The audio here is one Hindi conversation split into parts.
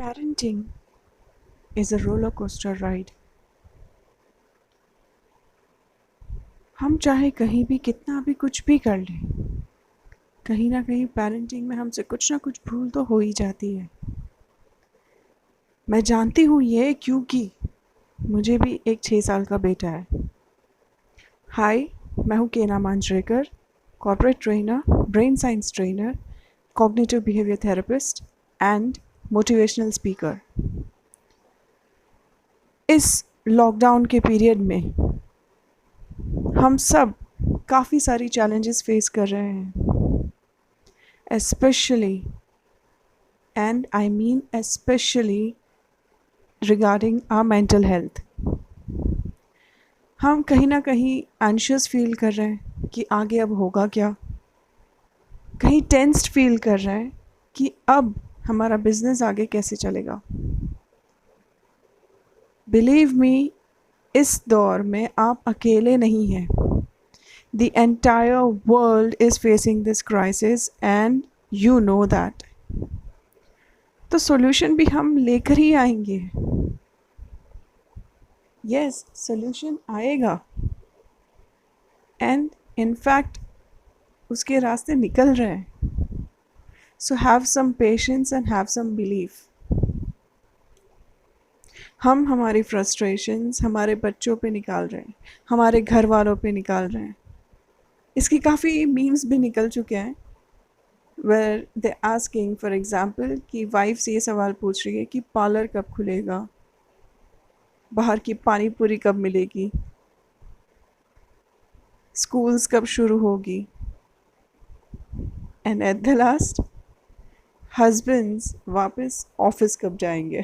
Parenting is a roller coaster ride. हम चाहे कहीं भी कितना भी कुछ भी कर लें, कहीं ना कहीं पेरेंटिंग में हमसे कुछ ना कुछ भूल तो हो ही जाती है। मैं जानती हूँ ये क्योंकि मुझे भी एक 6 साल का बेटा है। हाय, मैं हूँ केना Manjrekar, corporate trainer, brain science trainer, cognitive behaviour therapist and motivational speaker. इस लॉकडाउन के पीरियड में हम सब काफ़ी सारी चैलेंजेस फेस कर रहे हैं, especially and I mean especially regarding our mental health. हम कहीं ना कहीं एंशियस फील कर रहे हैं कि आगे अब होगा क्या, कहीं टेंस्ड फील कर रहे हैं कि अब हमारा बिजनेस आगे कैसे चलेगा। बिलीव मी, इस दौर में आप अकेले नहीं हैं। The entire world is facing this crisis and you know that. तो सॉल्यूशन भी हम लेकर ही आएंगे। यस, सॉल्यूशन आएगा एंड इन फैक्ट उसके रास्ते निकल रहे हैं। So have some patience and have some belief. हम हमारी फ्रस्ट्रेशंस हमारे बच्चों पे निकाल रहे हैं, हमारे घर वालों पे निकाल रहे हैं। इसकी काफ़ी मीम्स भी निकल चुके हैं where they asking for example कि वाइफ से ये सवाल पूछ रही है कि पार्लर कब खुलेगा, बाहर की पानी पूरी कब मिलेगी, स्कूल्स कब शुरू होगी, and at the last husbands वापस ऑफिस कब जाएंगे।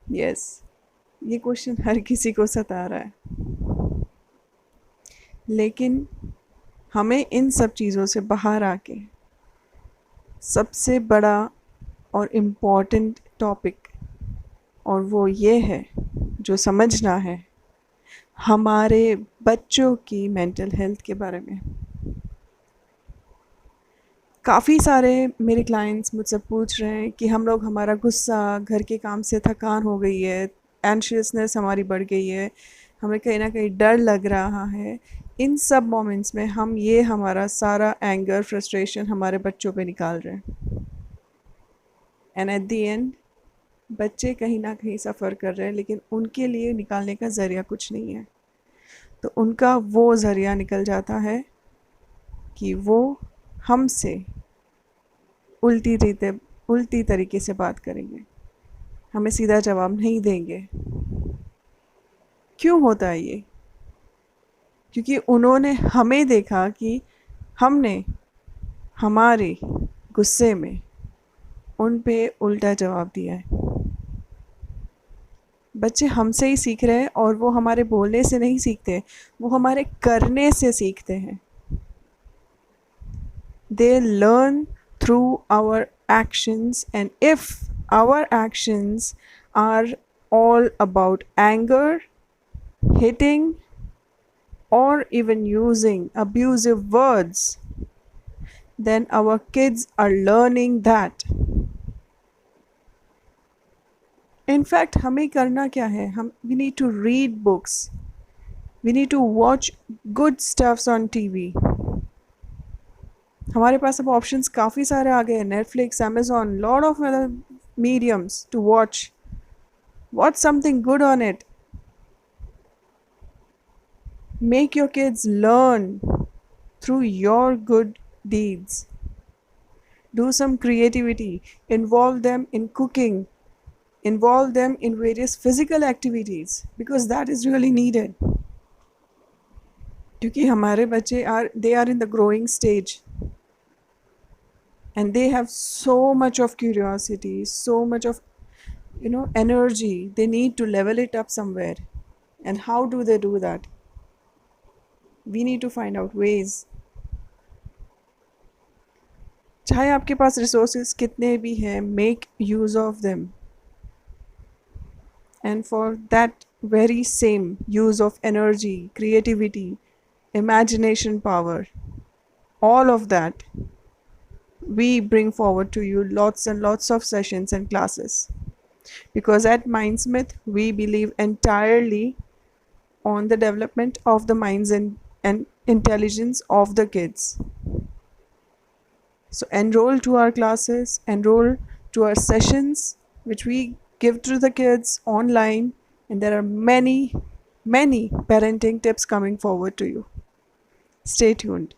यस, ये क्वेश्चन हर किसी को सता रहा है, लेकिन हमें इन सब चीज़ों से बाहर आके सबसे बड़ा और इम्पॉर्टेंट टॉपिक, और वो ये है जो समझना है, हमारे बच्चों की मेंटल हेल्थ के बारे में। काफ़ी सारे मेरे क्लाइंट्स मुझसे पूछ रहे हैं कि हम लोग, हमारा गुस्सा, घर के काम से थकान हो गई है, एंशियसनेस हमारी बढ़ गई है, हमें कहीं ना कहीं डर लग रहा है। इन सब मोमेंट्स में हम ये हमारा सारा एंगर, फ्रस्ट्रेशन हमारे बच्चों पे निकाल रहे हैं एंड एट द एंड बच्चे कहीं ना कहीं सफ़र कर रहे हैं, लेकिन उनके लिए निकालने का ज़रिया कुछ नहीं है। तो उनका वो ज़रिया निकल जाता है कि वो हमसे उल्टी तरीके से बात करेंगे, हमें सीधा जवाब नहीं देंगे। क्यों होता है ये? क्योंकि उन्होंने हमें देखा कि हमने हमारे गुस्से में उन पे उल्टा जवाब दिया है। बच्चे हमसे ही सीख रहे हैं, और वो हमारे बोलने से नहीं सीखते, वो हमारे करने से सीखते हैं। They learn through our actions, and if our actions are all about anger, hitting, or even using abusive words, then our kids are learning that. In fact, हमें करना क्या है? We need to read books, we need to watch good stuffs on TV. हमारे पास अब ऑप्शंस काफ़ी सारे आ गए हैं, Netflix, Amazon, lot of other mediums to watch something good on it. Make your kids learn through your good deeds. Do some creativity, involve them in cooking, involve them in various physical activities, because that is really needed. क्योंकि हमारे बच्चे they are in the growing stage and they have so much of curiosity, so much of energy. They need to level it up somewhere, and how do they do that? We need to find out ways. चाहे आपके पास रिसोर्सेज कितने भी हैं, make use of them, and for that very same use of energy, creativity, imagination power, all of that, we bring forward to you lots and lots of sessions and classes, because at Mindsmith we believe entirely on the development of the minds and intelligence of the kids. So enroll to our classes, enroll to our sessions, which we give to the kids online, and there are many, many parenting tips coming forward to you. Stay tuned.